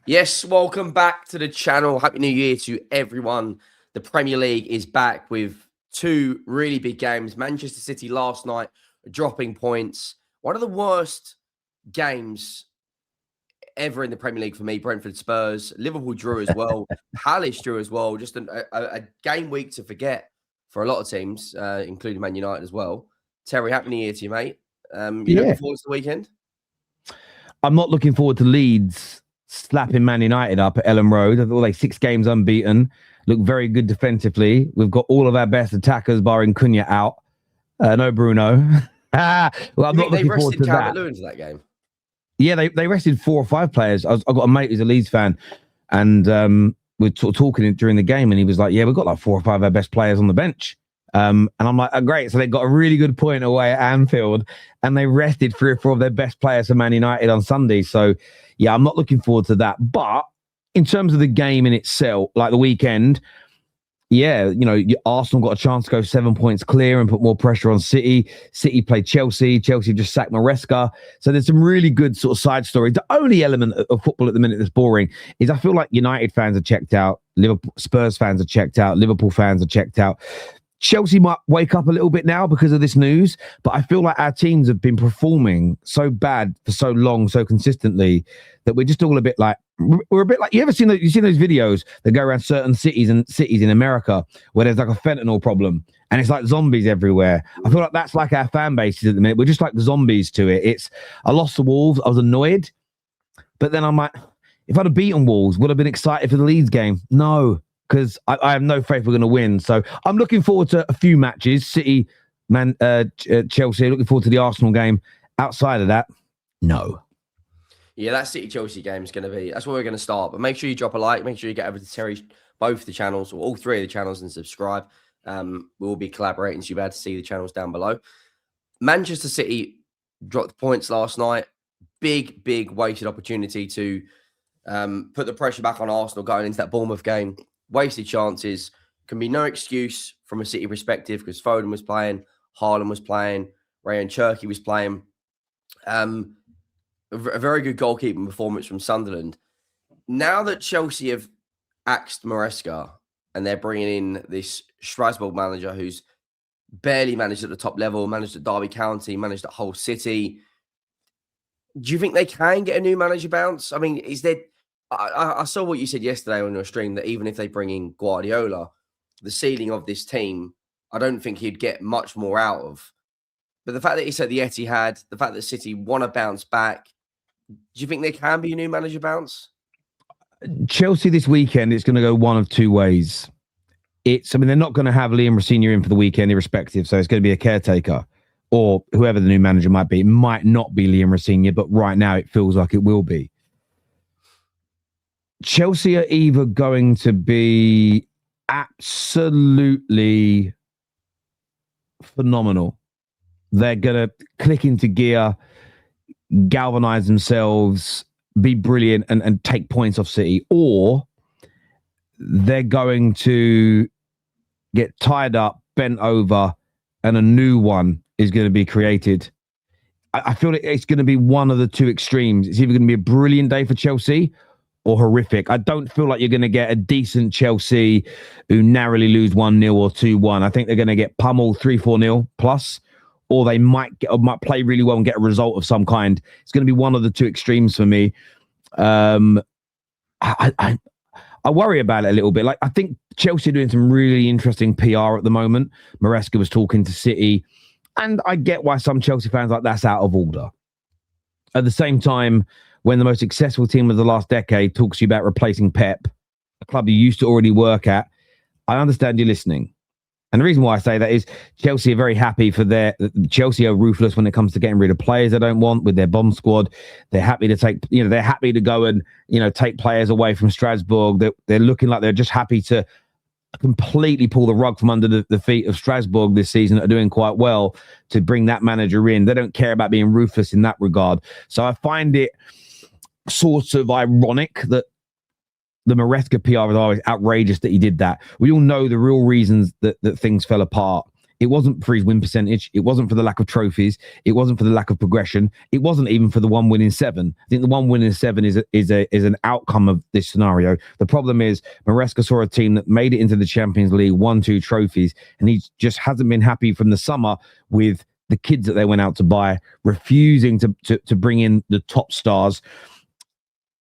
Yes, welcome back to the channel. Happy New Year to everyone. The Premier League is back with two really big games. Manchester City last night dropping points. One of the worst games ever in the Premier League for me. Brentford Spurs. Liverpool drew as well. Palace drew as well. Just a game week to forget for a lot of teams, including Man United as well. Terry, happy New Year to you, mate. You looking forward to the weekend? I'm not looking forward to Leeds slapping Man United up at Ellen Road. I thought like 6 games unbeaten. Look very good defensively. We've got all of our best attackers, barring Cunha, out. No Bruno. Well, I'm not looking forward to that. Lewin to that game. Yeah, they rested 4 or 5 players. I've got a mate who's a Leeds fan, and we're sort of talking during the game, and he was like, "Yeah, we've got like 4 or 5 of our best players on the bench." And I'm like, oh, great. So they got a really good point away at Anfield, and they rested 3 or 4 of their best players for Man United on Sunday. So, yeah, I'm not looking forward to that. But in terms of the game in itself, like the weekend, yeah, you know, Arsenal got a chance to go 7 points clear and put more pressure on City. City played Chelsea. Chelsea just sacked Maresca. So there's some really good sort of side stories. The only element of football at the minute that's boring is I feel like United fans are checked out. Liverpool, Spurs fans are checked out. Liverpool fans are checked out. Chelsea might wake up a little bit now because of this news, but I feel like our teams have been performing so bad for so long, so consistently, that we're just all a bit like, we're a bit like, you've seen those videos that go around certain cities in America where there's like a fentanyl problem and it's like zombies everywhere. I feel like that's like our fan bases at the minute. We're just like zombies to it. I lost the Wolves. I was annoyed, but then I'm like, if I'd have beaten Wolves, would I have been excited for the Leeds game? No. Because I have no faith we're going to win. So I'm looking forward to a few matches. City, Chelsea, looking forward to the Arsenal game. Outside of that, no. Yeah, that City-Chelsea game is going to be, that's where we're going to start. But make sure you drop a like. Make sure you get over to Terry, both the channels, or all 3 of the channels, and subscribe. We'll be collaborating, so you'll be able to see the channels down below. Manchester City dropped points last night. Big wasted opportunity to put the pressure back on Arsenal going into that Bournemouth game. Wasted chances. Can be no excuse from a City perspective because Foden was playing, Haaland was playing, Rayan Cherki was playing. A very good goalkeeping performance from Sunderland. Now that Chelsea have axed Maresca and they're bringing in this Strasbourg manager who's barely managed at the top level, managed at Derby County, managed at Hull City, do you think they can get a new manager bounce? I mean, is there... I saw what you said yesterday on your stream, that even if they bring in Guardiola, the ceiling of this team, I don't think he'd get much more out of. But the fact that he said the Etihad, the fact that City want to bounce back, do you think there can be a new manager bounce? Chelsea this weekend, it's going to go one of 2 ways. They're not going to have Liam Rossini in for the weekend, irrespective. So it's going to be a caretaker, or whoever the new manager might be. It might not be Liam Rossini, but right now it feels like it will be. Chelsea are either going to be absolutely phenomenal. They're going to click into gear, galvanize themselves, be brilliant, and take points off City. Or they're going to get tied up, bent over, and a new one is going to be created. I feel it's going to be one of the 2 extremes. It's either going to be a brilliant day for Chelsea or horrific. I don't feel like you're going to get a decent Chelsea who narrowly lose 1-0 or 2-1. I think they're going to get pummeled 3-4-0 plus, or they might play really well and get a result of some kind. It's going to be one of the 2 extremes for me. I worry about it a little bit. Like, I think Chelsea are doing some really interesting PR at the moment. Maresca was talking to City, and I get why some Chelsea fans are like, that's out of order. At the same time, when the most successful team of the last decade talks to you about replacing Pep, a club you used to already work at, I understand you're listening. And the reason why I say that is Chelsea are very happy Chelsea are ruthless when it comes to getting rid of players they don't want with their bomb squad. They're happy to they're happy to go and, take players away from Strasbourg. They're looking like they're just happy to completely pull the rug from under the feet of Strasbourg this season, that are doing quite well, to bring that manager in. They don't care about being ruthless in that regard. So I find it sort of ironic that the Maresca PR is always outrageous that he did that. We all know the real reasons that things fell apart It wasn't for his win percentage. It wasn't for the lack of trophies. It wasn't for the lack of progression. It wasn't even for the 1 win in 7. I think the 1 win in 7 is an outcome of this scenario. The problem is Maresca saw a team that made it into the Champions League, won 2 trophies, and he just hasn't been happy from the summer with the kids that they went out to buy, refusing to bring in the top stars.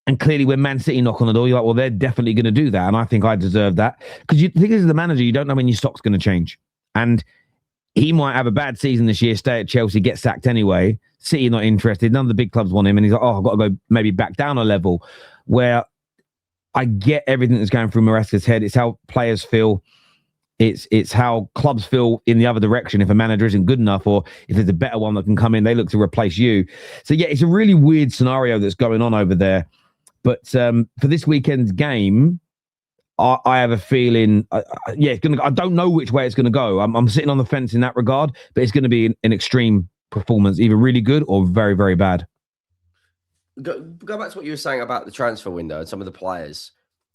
And clearly, when Man City knock on the door, you're like, well, they're definitely going to do that. And I think I deserve that. Because you think as the manager, you don't know when your stock's going to change. And he might have a bad season this year, stay at Chelsea, get sacked anyway. City not interested. None of the big clubs want him. And he's like, I've got to go maybe back down a level. Where I get everything that's going through Maresca's head. It's how players feel. It's how clubs feel in the other direction if a manager isn't good enough, or if there's a better one that can come in, they look to replace you. So, yeah, it's a really weird scenario that's going on over there. But for this weekend's game, I have a feeling, it's gonna. I don't know which way it's going to go. I'm sitting on the fence in that regard, but it's going to be an extreme performance, either really good or very, very bad. Go back to what you were saying about the transfer window and some of the players.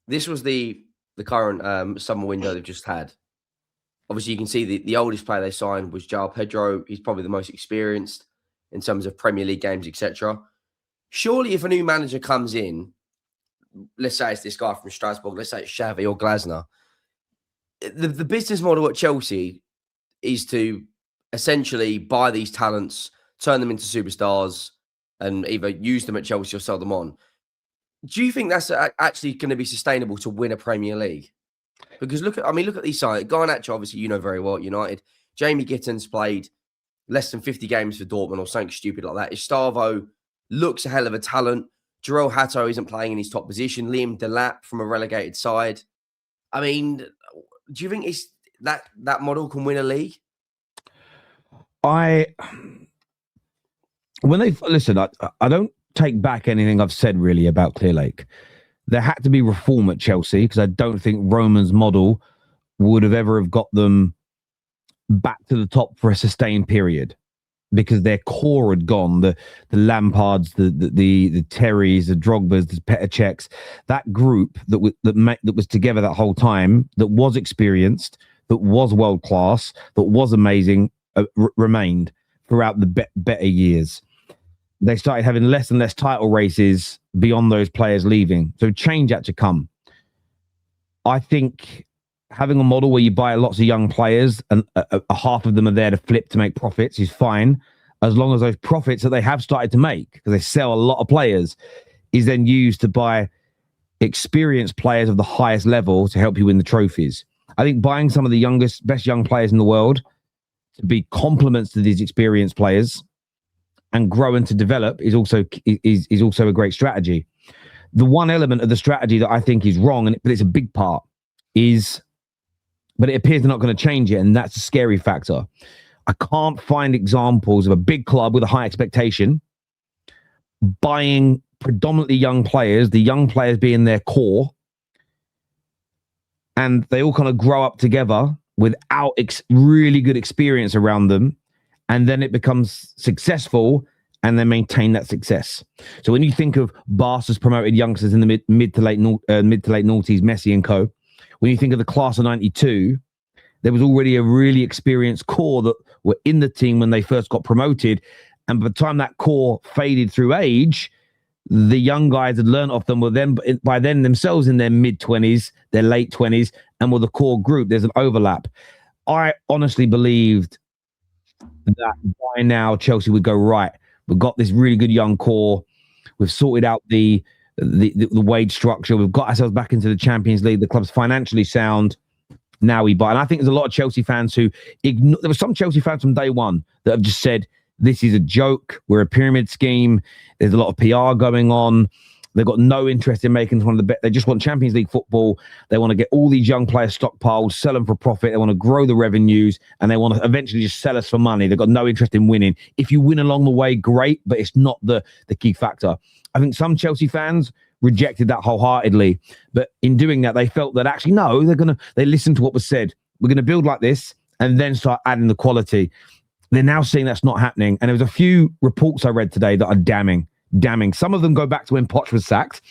This was the current summer window they've just had. Obviously, you can see the oldest player they signed was João Pedro. He's probably the most experienced in terms of Premier League games, etc. Surely, if a new manager comes in, let's say it's this guy from Strasbourg, let's say it's Xavi or Glasner, the business model at Chelsea is to essentially buy these talents, turn them into superstars, and either use them at Chelsea or sell them on. Do you think that's actually going to be sustainable to win a Premier League? Because look at these sides. Garnacho, obviously, you know very well at United. Jamie Gittins played less than 50 games for Dortmund or something stupid like that. Gustavo looks a hell of a talent. Jarell Hatto isn't playing in his top position. Liam Delap from a relegated side. I mean, do you think it's that model can win a league? I don't take back anything I've said really about Clearlake. There had to be reform at Chelsea because I don't think Roman's model would have ever have got them back to the top for a sustained period, because their core had gone. The Lampards, the Terrys, the Drogbas, the Petr Cechs, that group that was together that whole time, that was experienced, that was world class, that was amazing, remained throughout the better years. They started having less and less title races beyond those players leaving. So change had to come. I think having a model where you buy lots of young players and a half of them are there to flip to make profits is fine, as long as those profits that they have started to make, because they sell a lot of players, is then used to buy experienced players of the highest level to help you win the trophies. I think buying some of the best young players in the world to be complements to these experienced players and grow and to develop is also a great strategy. The one element of the strategy that I think is wrong, but it's a big part, but it appears they're not going to change it, and that's a scary factor. I can't find examples of a big club with a high expectation buying predominantly young players, the young players being their core, and they all kind of grow up together without really good experience around them, and then it becomes successful, and they maintain that success. So when you think of Barca's promoted youngsters in the mid to late noughties, Messi and co., when you think of the class of 92, there was already a really experienced core that were in the team when they first got promoted, and by the time that core faded through age, the young guys had learned off them, were then by then themselves in their mid-20s, their late 20s, and were the core group. There's an overlap. I honestly believed that by now Chelsea would go, right, we've got this really good young core. We've sorted out the wage structure. We've got ourselves back into the Champions League. The club's financially sound. Now we buy. And I think there's a lot of Chelsea fans who there were some Chelsea fans from day one that have just said, this is a joke. We're a pyramid scheme. There's a lot of PR going on. They've got no interest in making one of the best. They just want Champions League football. They want to get all these young players stockpiled, sell them for profit. They want to grow the revenues, and they want to eventually just sell us for money. They've got no interest in winning. If you win along the way, great, but it's not the key factor. I think some Chelsea fans rejected that wholeheartedly, but in doing that, they felt that actually, no, they listened to what was said. We're going to build like this and then start adding the quality. They're now seeing that's not happening. And there was a few reports I read today that are damning. Some of them go back to when Poch was sacked.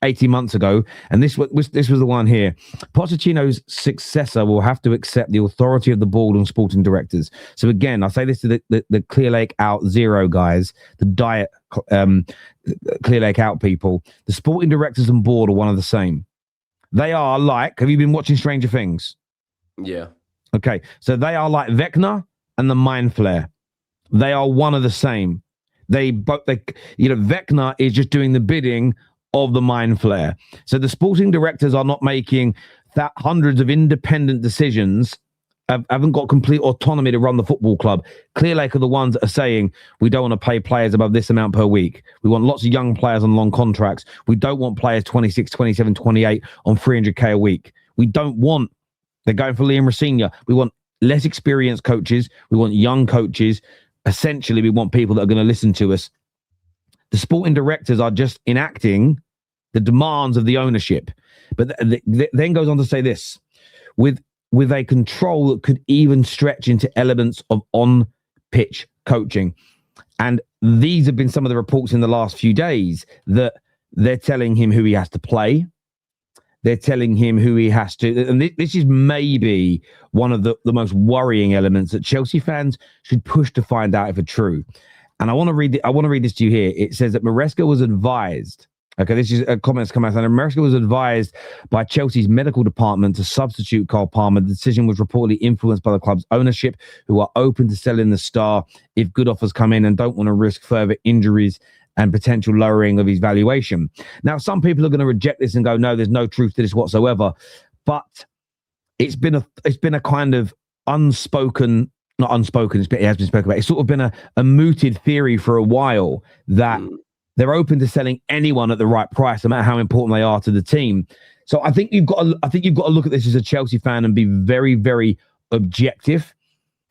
18 months ago, and this was the one here. Pochettino's successor will have to accept the authority of the board and sporting directors. So again, I say this to the Clear Lake Out Zero guys, the diet Clear Lake Out people. The sporting directors and board are one of the same. They are like, have you been watching Stranger Things? Yeah. Okay, so they are like Vecna and the Mind Flare. They are one of the same. Vecna is just doing the bidding of the Mind Flare. So the sporting directors are not making that hundreds of independent decisions, haven't got complete autonomy to run the football club. Clear Lake are the ones that are saying, we don't want to pay players above this amount per week. We want lots of young players on long contracts. We don't want players 26, 27, 28 on 300K a week. We don't want, they're going for Liam Rosenior. We want less experienced coaches. We want young coaches. Essentially, we want people that are going to listen to us. The sporting directors are just enacting the demands of the ownership. But then goes on to say this, with a control that could even stretch into elements of on-pitch coaching. And these have been some of the reports in the last few days that they're telling him who he has to play. They're telling him who he has to. And this is maybe one of the most worrying elements that Chelsea fans should push to find out if it's true. And I want to read this to you here. It says that Maresca was advised. Okay, this is a comment that's come out. And Maresca was advised by Chelsea's medical department to substitute Cole Palmer. The decision was reportedly influenced by the club's ownership, who are open to selling the star if good offers come in and don't want to risk further injuries and potential lowering of his valuation. Now, some people are going to reject this and go, no, there's no truth to this whatsoever. But it's been a kind of unspoken, not unspoken, it has been spoken about. It's sort of been a mooted theory for a while that they're open to selling anyone at the right price, no matter how important they are to the team. So I think you've got to look at this as a Chelsea fan and be very, very objective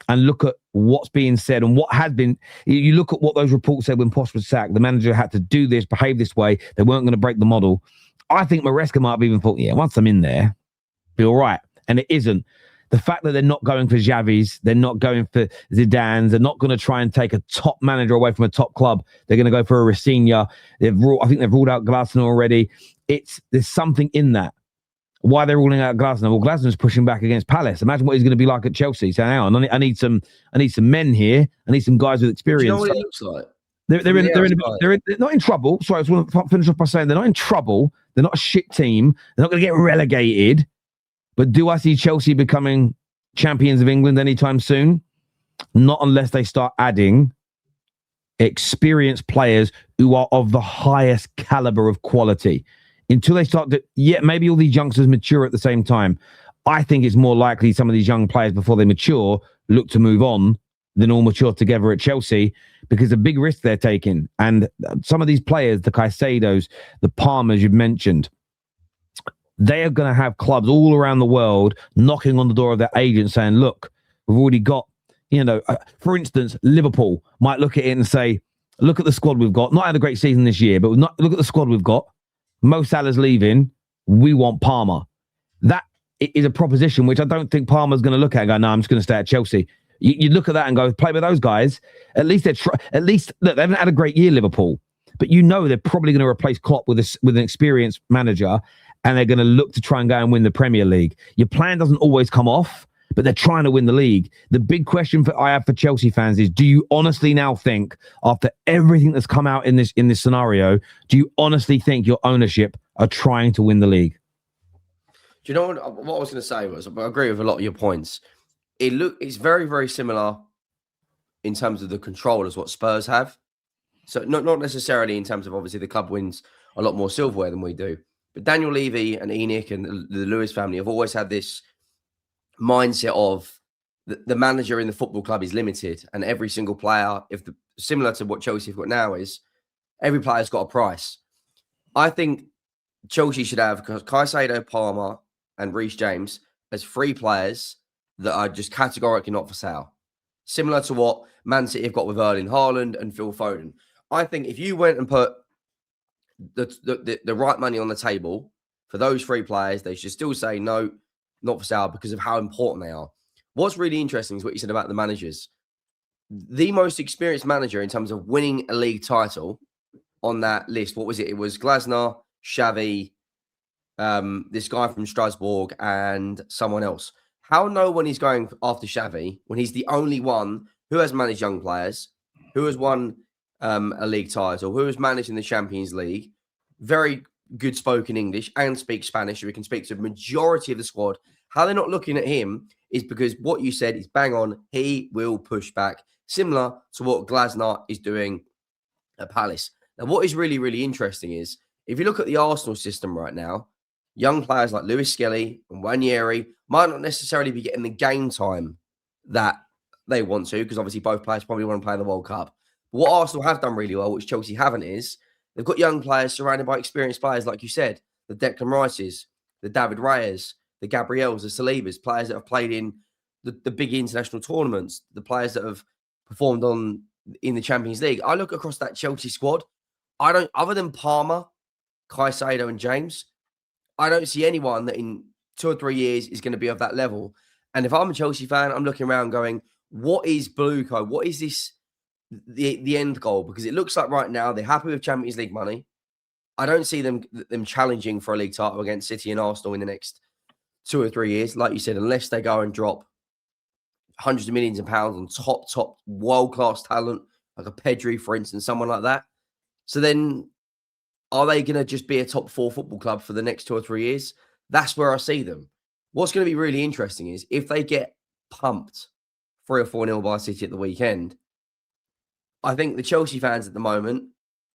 and look at what's being said and what has been. You look at what those reports said when Posh was sacked. The manager had to do this, behave this way. They weren't going to break the model. I think Maresca might have even thought, yeah, once I'm in there, be all right. And it isn't. The fact that they're not going for Xavi's, they're not going for Zidane's, they're not going to try and take a top manager away from a top club. They're going to go for a Rosenior. I think they've ruled out Glasner already. There's something in that. Why they're ruling out Glasner? Well, Glasner's pushing back against Palace. Imagine what he's going to be like at Chelsea. So, hang on, I need some men here. I need some guys with experience. Do you know what it looks like? They're not in trouble. Sorry, I just want to finish off by saying they're not in trouble. They're not a shit team. They're not going to get relegated. But do I see Chelsea becoming champions of England anytime soon? Not unless they start adding experienced players who are of the highest caliber of quality. Until they start to, maybe all these youngsters mature at the same time. I think it's more likely some of these young players, before they mature, look to move on than all mature together at Chelsea, because a big risk they're taking. And some of these players, the Caicedos, the Palmers you've mentioned, they are going to have clubs all around the world knocking on the door of their agents saying, look, we've already got, for instance, Liverpool might look at it and say, look at the squad we've got. Not had a great season this year, but look at the squad we've got. Mo Salah's leaving. We want Palmer. That is a proposition which I don't think Palmer's going to look at and go, no, I'm just going to stay at Chelsea. You look at that and go, play with those guys. At least look, they haven't had a great year, Liverpool, but they're probably going to replace Klopp with an experienced manager, and they're going to look to try and go and win the Premier League. Your plan doesn't always come off, but they're trying to win the league. The big question I have for Chelsea fans is, do you honestly now think, after everything that's come out in this scenario, do you honestly think your ownership are trying to win the league? Do you know what I was going to say was, I agree with a lot of your points. It's very, very similar in terms of the control as what Spurs have. So not necessarily in terms of, obviously, the club wins a lot more silverware than we do. But Daniel Levy and Enoch and the Lewis family have always had this mindset of the manager in the football club is limited, and every single player, similar to what Chelsea have got now, is every player's got a price. I think Chelsea should have Caicedo, Palmer, and Reece James as three players that are just categorically not for sale. Similar to what Man City have got with Erling Haaland and Phil Foden. I think if you went and put the right money on the table for those three players, they should still say no, not for sale, because of how important they are. What's really interesting is what you said about the managers. The most experienced manager in terms of winning a league title on that list, what was it? It was Glasner, Xavi, this guy from Strasbourg, and someone else. How no one is going after Xavi when he's the only one who has managed young players, who has won a league title, who has managed in the Champions League, very good spoken English and speaks Spanish, so we can speak to the majority of the squad. How they're not looking at him is because what you said is bang on. He will push back, similar to what Glasner is doing at Palace. Now, what is really, really interesting is if you look at the Arsenal system right now, young players like Lewis Skelly and Wanyeri might not necessarily be getting the game time that they want to, because obviously both players probably want to play in the World Cup. But what Arsenal have done really well, which Chelsea haven't, is they've got young players surrounded by experienced players, like you said, the Declan Rices, the David Rayas, the Gabriels, the Salibas, players that have played in the big international tournaments, the players that have performed in the Champions League. I look across that Chelsea squad. I don't, other than Palmer, Caicedo, and James, I don't see anyone that in 2 or 3 years is going to be of that level. And if I'm a Chelsea fan, I'm looking around going, what is Blue Co? What is this, the end goal? Because it looks like right now they're happy with Champions League money. I don't see them challenging for a league title against City and Arsenal in the next 2 or 3 years, like you said, unless they go and drop hundreds of millions of pounds on top world-class talent, like a Pedri, for instance, someone like that. So then are they going to just be a top 4 football club for the next 2 or 3 years? That's where I see them. What's going to be really interesting is if they get pumped 3 or 4-0 by City at the weekend, I think the Chelsea fans at the moment,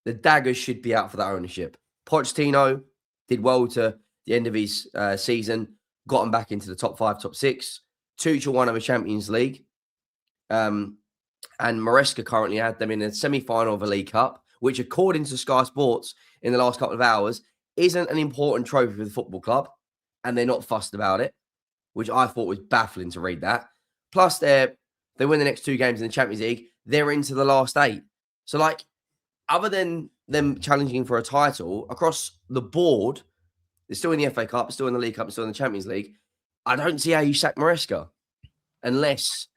the daggers should be out for that ownership. Pochettino did well to the end of his season, got them back into the top 5, top 6. Tuchel won a Champions League. And Maresca currently had them in a semi-final of a League Cup, which according to Sky Sports in the last couple of hours, isn't an important trophy for the football club. And they're not fussed about it, which I thought was baffling to read that. Plus, they win the next 2 games in the Champions League. They're into the last 8. So, like, other than them challenging for a title, across the board, they're still in the FA Cup, still in the League Cup, still in the Champions League. I don't see how you sack Maresca unless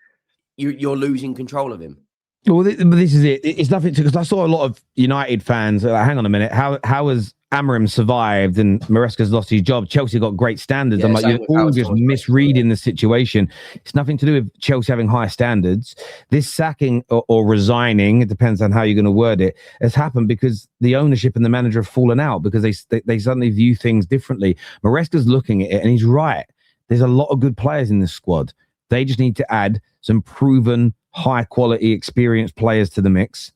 you're losing control of him. Well, this is it. It's nothing to, because I saw a lot of United fans. Hang on a minute. How has Amorim survived and Maresca's lost his job? Chelsea got great standards. Yeah, I'm like, you're all just misreading the situation. It's nothing to do with Chelsea having high standards. This sacking or resigning, it depends on how you're going to word it, has happened because the ownership and the manager have fallen out because they suddenly view things differently. Maresca's looking at it and he's right. There's a lot of good players in this squad. They just need to add some proven, high-quality, experienced players to the mix,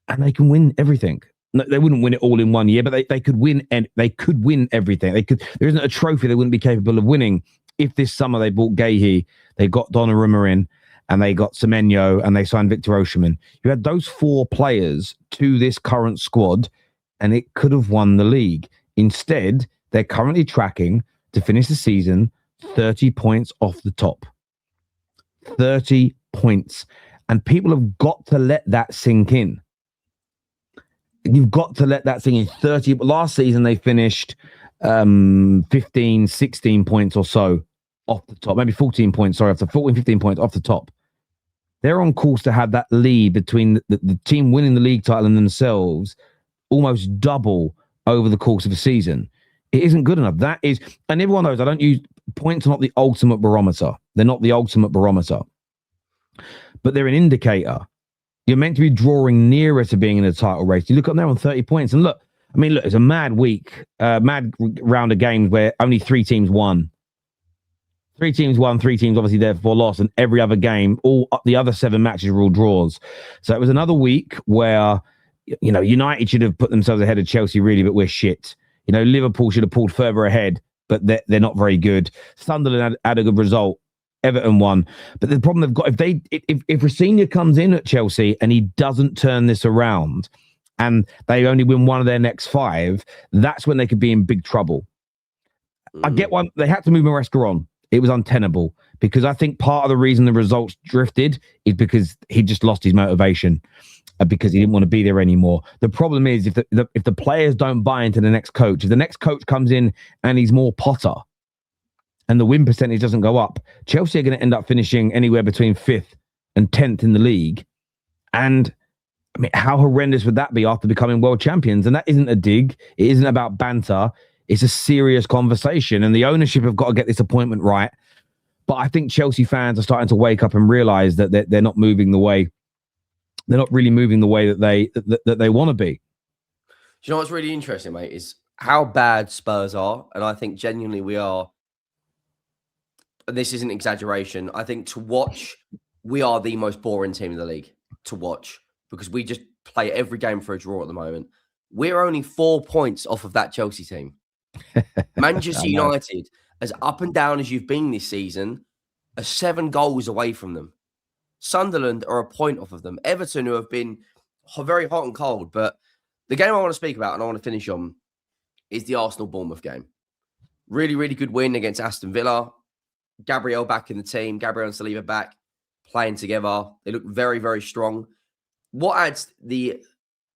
and they can win everything. No, they wouldn't win it all in 1 year, but they could win, and they could win everything. There isn't a trophy they wouldn't be capable of winning. If this summer they bought Gahey, they got Donnarumma in, and they got Semenyo, and they signed Victor Osimhen. You had those 4 players to this current squad, and it could have won the league. Instead, they're currently tracking to finish the season 30 points off the top. 30 points. And people have got to let that sink in. You've got to let that sink in. 30. Last season, they finished 15, 16 points or so off the top. Maybe 14 points, sorry, after 14, 15 points off the top. They're on course to have that lead between the team winning the league title and themselves almost double over the course of a season. It isn't good enough. That is, and everyone knows I don't use points are not the ultimate barometer. They're not the ultimate barometer, but they're an indicator. You're meant to be drawing nearer to being in a title race. You look up there on 30 points and look, it's a mad week, mad round of games where only 3 teams won. 3 teams won, 3 teams obviously therefore lost, and every other game, all the other 7 matches were all draws. So it was another week where, United should have put themselves ahead of Chelsea really, but we're shit. Liverpool should have pulled further ahead, but they're not very good. Sunderland had a good result. Everton won. But the problem they've got, if Rafinha comes in at Chelsea and he doesn't turn this around and they only win one of their next 5, that's when they could be in big trouble. I get one. They had to move Maresca on. It was untenable because I think part of the reason the results drifted is because he just lost his motivation. Because he didn't want to be there anymore. The problem is if the players don't buy into the next coach, if the next coach comes in and he's more Potter and the win percentage doesn't go up, Chelsea are going to end up finishing anywhere between 5th and 10th in the league. And I mean, how horrendous would that be after becoming world champions? And that isn't a dig. It isn't about banter. It's a serious conversation. And the ownership have got to get this appointment right. But I think Chelsea fans are starting to wake up and realize that they're not moving the way. They're not really moving the way that they want to be. Do you know what's really interesting, mate, is how bad Spurs are. And I think genuinely we are. This isn't exaggeration. I think to watch, we are the most boring team in the league to watch because we just play every game for a draw at the moment. We're only 4 points off of that Chelsea team. Manchester United, as up and down as you've been this season, are 7 goals away from them. Sunderland are a point off of them. Everton, who have been very hot and cold. But the game I want to speak about and I want to finish on is the Arsenal-Bournemouth game. Really, really good win against Aston Villa. Gabriel back in the team. Gabriel and Saliba back playing together. They look very, very strong. What adds the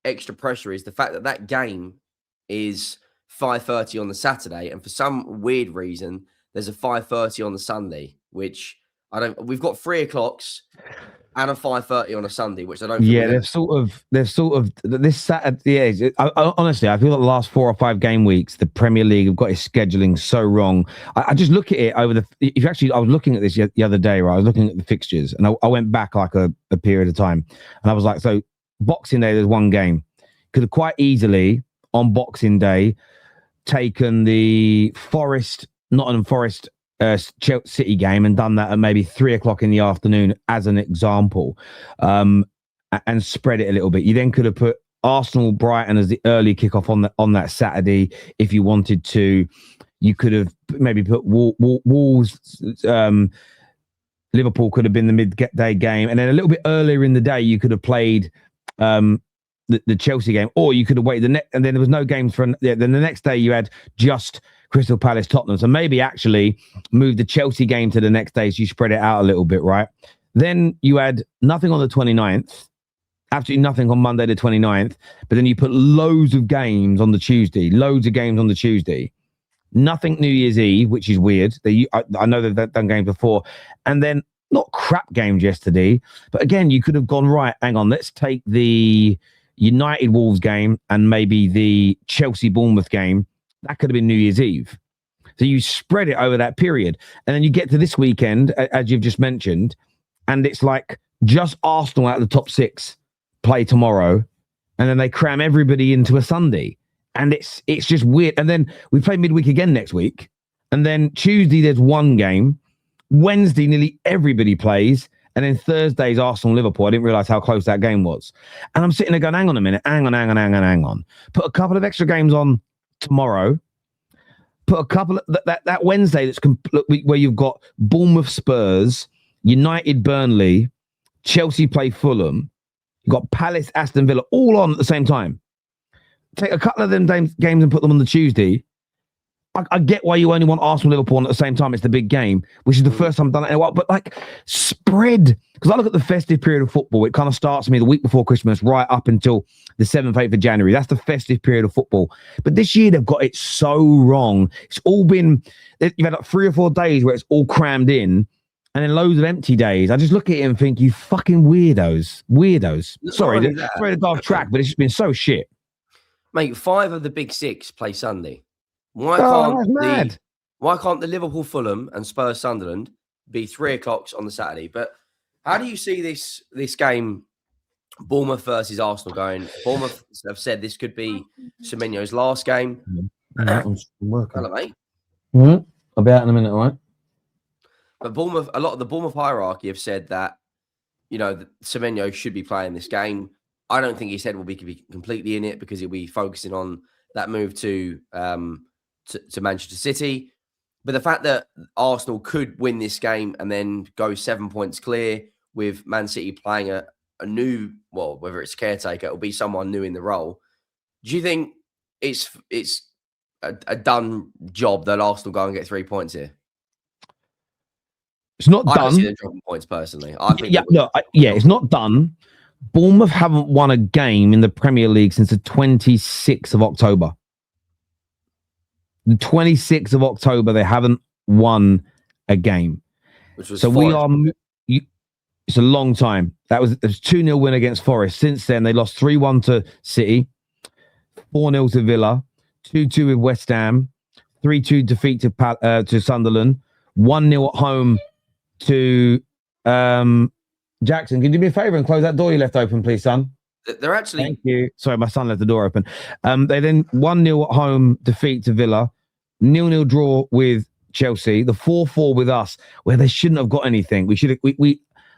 extra pressure is the fact that that game is 5:30 on the Saturday, and for some weird reason, there's a 5:30 on the Sunday, which I don't. We've got 3 o'clocks and a 5:30 on a Sunday, which I don't. Yeah, they've sort of this Saturday. Yeah, honestly, I feel like the last 4 or 5 game weeks, the Premier League have got its scheduling so wrong. I just look at it over the. If actually, I was looking at this the other day, right? I was looking at the fixtures, and I went back like a period of time, and I was like, so Boxing Day, there's 1 game. Could have quite easily on Boxing Day taken the Nottingham Forest Chelsea City game and done that at maybe 3 o'clock in the afternoon as an example, and spread it a little bit. You then could have put Arsenal Brighton as the early kickoff on that Saturday if you wanted to. You could have maybe put Wolves. Liverpool could have been the midday game, and then a little bit earlier in the day you could have played the Chelsea game, or you could have waited and then there was no games for. Then the next day you had just Crystal Palace Tottenham, so maybe actually move the Chelsea game to the next day, so you spread it out a little bit, right? Then you had nothing on the 29th, absolutely nothing on Monday the 29th, but then you put loads of games on the Tuesday, nothing New Year's Eve, which is weird. I know they've done games before, and then not crap games yesterday, but again, you could have gone, right, hang on, let's take the United Wolves game and maybe the Chelsea Bournemouth game. That could have been New Year's Eve. So you spread it over that period. And then you get to this weekend, as you've just mentioned, and it's like just Arsenal out of the top 6 play tomorrow, and then they cram everybody into a Sunday. And it's just weird. And then we play midweek again next week. And then Tuesday, there's 1 game. Wednesday, nearly everybody plays. And then Thursday's Arsenal-Liverpool. I didn't realise how close that game was. And I'm sitting there going, hang on a minute, hang on. Put a couple of extra games on tomorrow. Put a couple of that Wednesday that's where you've got Bournemouth Spurs, United Burnley, Chelsea play Fulham. You've got Palace Aston Villa all on at the same time. Take a couple of them games and put them on the Tuesday. I get why you only want Arsenal Liverpool on at the same time. It's the big game, which is the first time I've done it in a while. But like spread, because I look at the festive period of football. It kind of starts me the week before Christmas, right up until the 7th, 8th of January. That's the festive period of football. But this year they've got it so wrong. It's all been, you've had like 3 or 4 days where it's all crammed in, and then loads of empty days. I just look at it and think, you fucking weirdos. Sorry to go off track, but it's just been so shit. Mate, 5 of the big 6 play Sunday. Why can't the Liverpool Fulham and Spurs Sunderland be 3 o'clocks on the Saturday? But how do you see this game, Bournemouth versus Arsenal, going? Bournemouth have said this could be Semenyo's last game. I'm working. Hello, mate. I'll be out in a minute, all right? But Bournemouth, a lot of the Bournemouth hierarchy have said that, Semenyo should be playing this game. I don't think he said will be completely in it because he'll be focusing on that move to Manchester City. But the fact that Arsenal could win this game and then go 7 points clear with Man City playing a new, well, whether it's caretaker, it'll be someone new in the role. Do you think it's a done job that Arsenal go and get 3 points here? It's not done. I don't see them dropping points personally. It's not done. Bournemouth haven't won a game in the Premier League since the 26th of October. The 26th of October, they haven't won a game. Which was so we are. It's a long time. It was 2-0 win against Forest. Since then, they lost 3-1 to City, 4-0 to Villa, 2-2 with West Ham, 3-2 defeat to Sunderland, 1-0 at home to Jackson. Can you do me a favour and close that door you left open, please, son? They're actually... Thank you. Sorry, my son left the door open. They then 1-0 at home defeat to Villa, 0-0 draw with Chelsea, the 4-4 with us, where they shouldn't have got anything.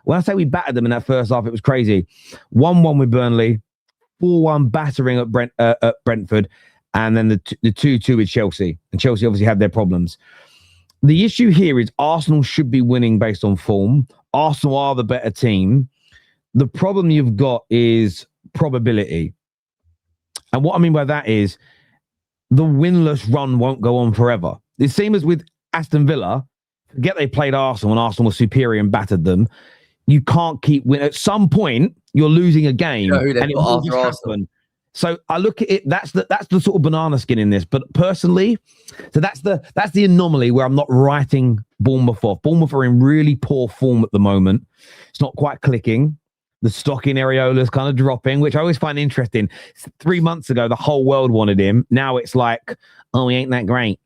When I say we battered them in that first half, it was crazy. 1-1 with Burnley, 4-1 battering at Brentford, and then the 2-2 with Chelsea. And Chelsea obviously had their problems. The issue here is Arsenal should be winning based on form. Arsenal are the better team. The problem you've got is probability. And what I mean by that is the winless run won't go on forever. The same as with Aston Villa. Forget they played Arsenal and Arsenal was superior and battered them. You can't keep winning. At some point, you're losing a game, and it will just happen. So I look at it. That's the sort of banana skin in this. But personally, so that's the anomaly where I'm not writing Bournemouth off. Bournemouth are in really poor form at the moment. It's not quite clicking. The stock in Areola is kind of dropping, which I always find interesting. 3 months ago, the whole world wanted him. Now it's like, oh, he ain't that great.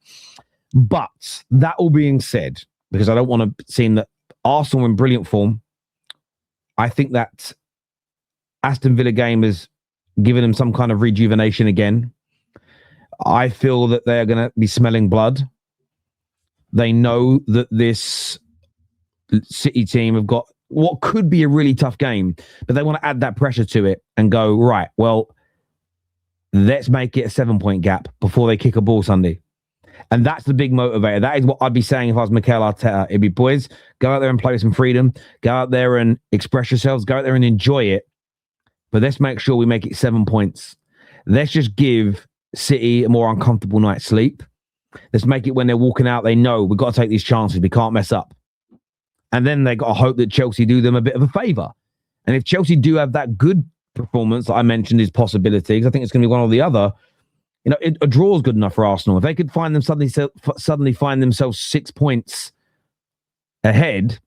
But that all being said, because I don't want to seem that Arsenal in brilliant form, I think that Aston Villa game has given them some kind of rejuvenation again. I feel that they're going to be smelling blood. They know that this City team have got what could be a really tough game, but they want to add that pressure to it and go, right, well, let's make it a 7-point gap before they kick a ball Sunday. And that's the big motivator. That is what I'd be saying if I was Mikel Arteta. It'd be, boys, go out there and play with some freedom. Go out there and express yourselves. Go out there and enjoy it. But let's make sure we make it 7 points. Let's just give City a more uncomfortable night's sleep. Let's make it when they're walking out, they know we've got to take these chances. We can't mess up. And then they got to hope that Chelsea do them a bit of a favour. And if Chelsea do have that good performance that I mentioned is possibility, because I think it's going to be one or the other, you know, a draw is good enough for Arsenal. If they could find them suddenly find themselves 6 points ahead,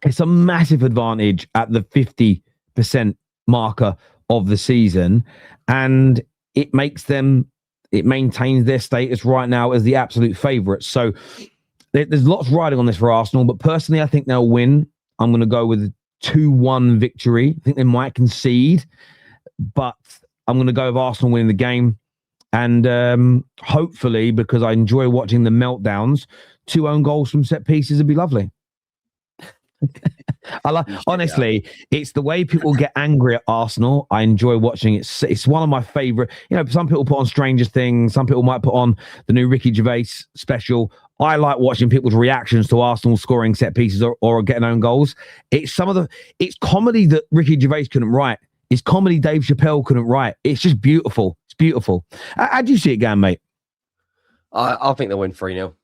it's a massive advantage at the 50% marker of the season, and it maintains their status right now as the absolute favourites. So there's lots riding on this for Arsenal, but personally, I think they'll win. I'm going to go with a 2-1 victory. I think they might concede, but I'm going to go with Arsenal winning the game. And hopefully, because I enjoy watching the meltdowns, 2 own goals from set pieces would be lovely. Honestly, it's the way people get angry at Arsenal. I enjoy watching it. It's one of my favorite. You know, some people put on Stranger Things. Some people might put on the new Ricky Gervais special. I like watching people's reactions to Arsenal scoring set pieces or getting own goals. It's comedy that Ricky Gervais couldn't write. It's comedy Dave Chappelle couldn't write. It's just beautiful. It's beautiful. How do you see it going, mate? I think they'll win 3-0.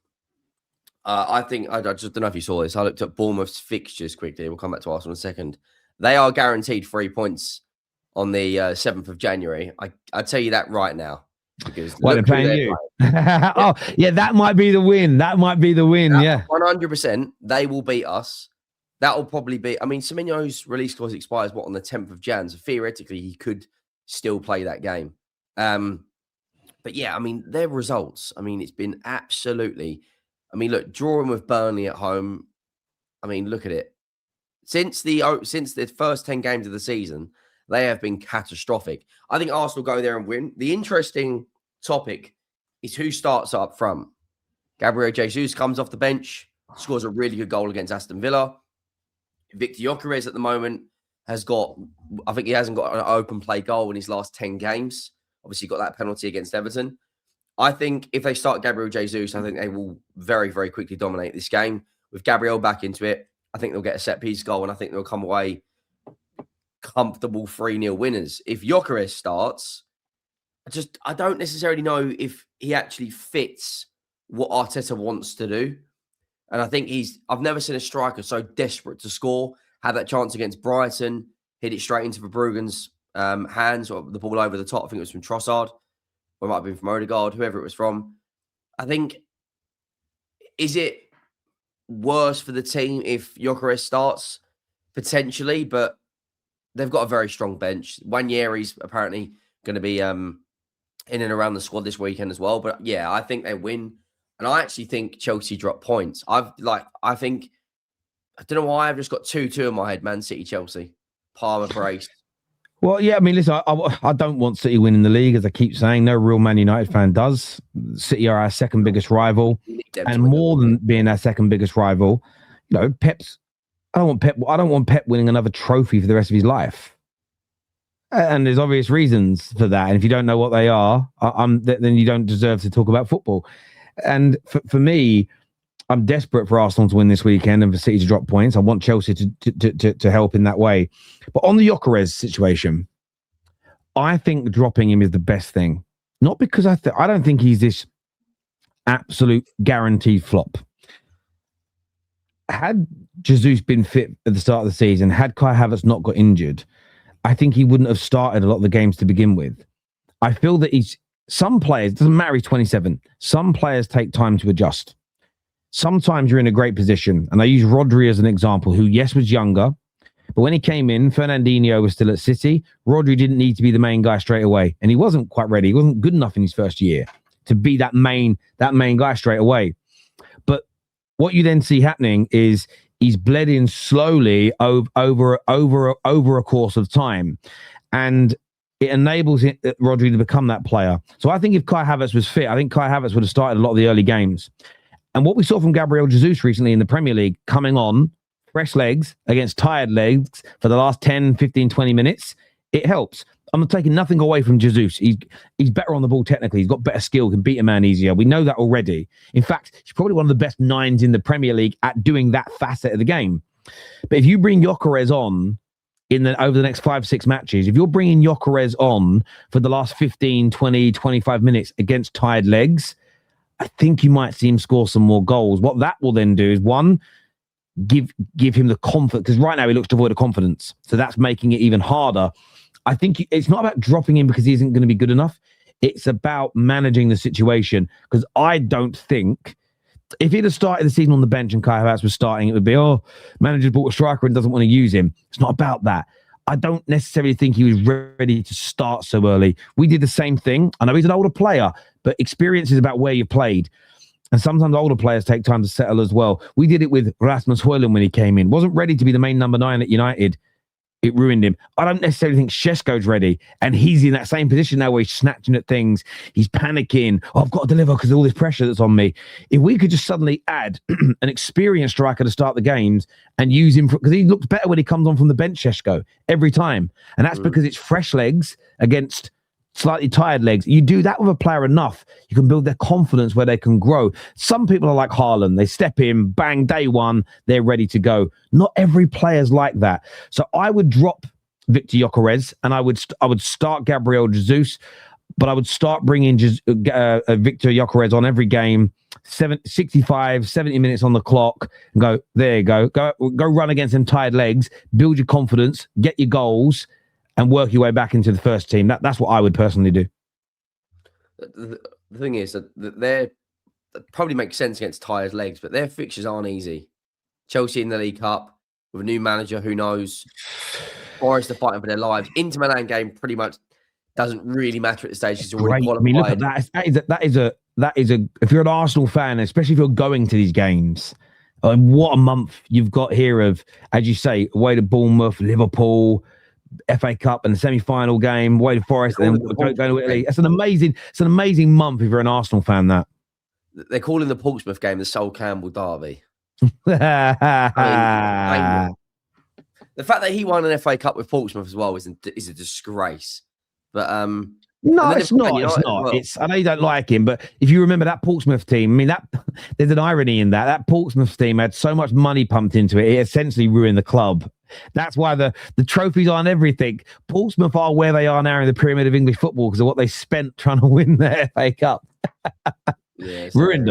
I think, I just don't know if you saw this. I looked at Bournemouth's fixtures quickly. We'll come back to Arsenal in a second. They are guaranteed 3 points on the 7th of January. I tell you that right now. Because they're playing you. Oh, yeah, that might be the win. That might be the win, yeah. 100%. They will beat us. That will probably be... I mean, Semenyo's release clause expires, on the 10th of Jan? So theoretically, he could still play that game. But yeah, I mean, their results. I mean, it's been absolutely... I mean, look, drawing with Burnley at home. I mean, look at it. Since the first 10 games of the season, they have been catastrophic. I think Arsenal go there and win. The interesting topic is who starts up front. Gabriel Jesus comes off the bench, scores a really good goal against Aston Villa. Victor Gyökeres at the moment has got, I think he hasn't got an open play goal in his last 10 games. Obviously, got that penalty against Everton. I think if they start Gabriel Jesus, I think they will very, very quickly dominate this game. With Gabriel back into it, I think they'll get a set-piece goal, and I think they'll come away comfortable 3-0 winners. If Gyökeres starts, I don't necessarily know if he actually fits what Arteta wants to do. And I think I've never seen a striker so desperate to score, had that chance against Brighton, hit it straight into Verbruggen's hands, or the ball over the top. I think it was from Trossard. Or it might have been from Odegaard, whoever it was from. I think, is it worse for the team if Gyökeres starts? potentially, but they've got a very strong bench. Wanyery's apparently going to be in and around the squad this weekend as well. But yeah, I think they win. And I actually think Chelsea drop points. I don't know why I've just got 2-2 in my head. Man City, Chelsea, Palmer brace. Well, yeah, I mean, listen, I don't want City winning the league, as I keep saying. No real Man United fan does. City are our second biggest rival. And more than being our second biggest rival, you know, I don't want Pep winning another trophy for the rest of his life. And there's obvious reasons for that. And if you don't know what they are, then you don't deserve to talk about football. And for me, I'm desperate for Arsenal to win this weekend and for City to drop points. I want Chelsea to help in that way. But on the Gyökeres situation, I think dropping him is the best thing. Not because I don't think he's this absolute guaranteed flop. Had Jesus been fit at the start of the season, had Kai Havertz not got injured, I think he wouldn't have started a lot of the games to begin with. I feel that some players, it doesn't matter, he's 27, some players take time to adjust. Sometimes you're in a great position. And I use Rodri as an example, who, yes, was younger. But when he came in, Fernandinho was still at City. Rodri didn't need to be the main guy straight away. And he wasn't quite ready. He wasn't good enough in his first year to be that main guy straight away. But what you then see happening is he's bled in slowly over a course of time. And it enables Rodri to become that player. So I think if Kai Havertz was fit, I think Kai Havertz would have started a lot of the early games. And what we saw from Gabriel Jesus recently in the Premier League, coming on, fresh legs against tired legs for the last 10, 15, 20 minutes, it helps. I'm not taking nothing away from Jesus. He's better on the ball technically. He's got better skill, can beat a man easier. We know that already. In fact, he's probably one of the best nines in the Premier League at doing that facet of the game. But if you bring Gyökeres on over the next 5-6 matches, if you're bringing Gyökeres on for the last 15, 20, 25 minutes against tired legs, I think you might see him score some more goals. What that will then do is, one, give him the confidence, because right now he looks devoid of confidence. So that's making it even harder. I think it's not about dropping him because he isn't going to be good enough. It's about managing the situation, because I don't think if he'd have started the season on the bench and Kai Havertz was starting, it would be, manager's bought a striker and doesn't want to use him. It's not about that. I don't necessarily think he was ready to start so early. We did the same thing. I know he's an older player, but experience is about where you played. And sometimes older players take time to settle as well. We did it with Rasmus Højlund when he came in. Wasn't ready to be the main number 9 at United. It ruined him. I don't necessarily think Šeško's ready. And he's in that same position now where he's snatching at things. He's panicking. I've got to deliver because of all this pressure that's on me. If we could just suddenly add an experienced striker to start the games and use him, because he looks better when he comes on from the bench, Šeško, every time. And that's because it's fresh legs against slightly tired legs. You do that with a player enough, you can build their confidence where they can grow. Some people are like Haaland. They step in, bang, day one, they're ready to go. Not every player's like that. So I would drop Victor Gyökeres and I would start Gabriel Jesus, but I would start bringing Victor Gyökeres on every game, 65, 70 minutes on the clock, and go, there you go. Go run against them tired legs, build your confidence, get your goals, and work your way back into the first team. That's what I would personally do. The thing is that that probably makes sense against tired legs, but their fixtures aren't easy. Chelsea in the League Cup with a new manager, who knows? Forest are fighting for their lives. Inter Milan game pretty much doesn't really matter at this stage. It's already qualified. I mean, look at that. That is a. If you're an Arsenal fan, especially if you're going to these games, what a month you've got here of, as you say, away to Bournemouth, Liverpool, FA Cup and the semi-final game, away to Forest, and then going to Italy. It's an amazing month if you're an Arsenal fan. That they're calling the Portsmouth game the Sol Campbell Derby. The fact that he won an FA Cup with Portsmouth as well is a disgrace. But no, it's not. Well. I know you don't like him, but if you remember that Portsmouth team, I mean, there's an irony in that. That Portsmouth team had so much money pumped into it, it essentially ruined the club. That's why the trophies aren't everything. Portsmouth are where they are now in the pyramid of English football because of what they spent trying to win the FA Cup. Yeah, ruined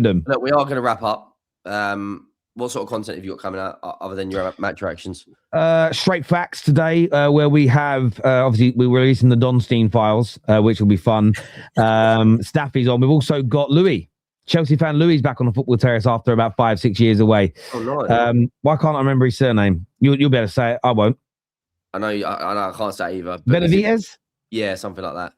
them. Look, we are going to wrap up. What sort of content have you got coming out other than your match reactions? Straight facts today, where we have, obviously, we're releasing the Donstein files, which will be fun. Staffy's on. We've also got Louis Chelsea fan Louis back on the football terrace after about 5-6 years away. Oh, nice. Why can't I remember his surname? You'll be able to say it. I won't. I know. I can't say either. Benavides? Yeah, something like that.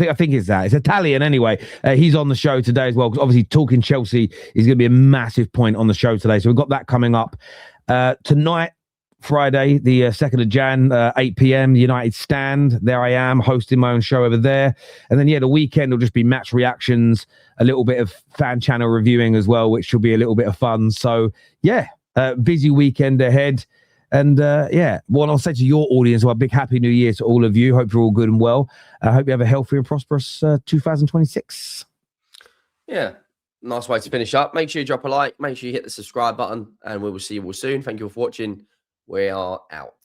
I think it's that. It's Italian anyway. He's on the show today as well, because obviously talking Chelsea is going to be a massive point on the show today. So we've got that coming up tonight, Friday, the 2nd of Jan, 8 p.m. United Stand. There I am hosting my own show over there. And then, the weekend will just be match reactions, a little bit of fan channel reviewing as well, which will be a little bit of fun. So, busy weekend ahead. And what I'll say to your audience, well, a big happy new year to all of you. Hope you're all good and well. I hope you have a healthy and prosperous 2026. Yeah, nice way to finish up. Make sure you drop a like. Make sure you hit the subscribe button, and we will see you all soon. Thank you all for watching. We are out.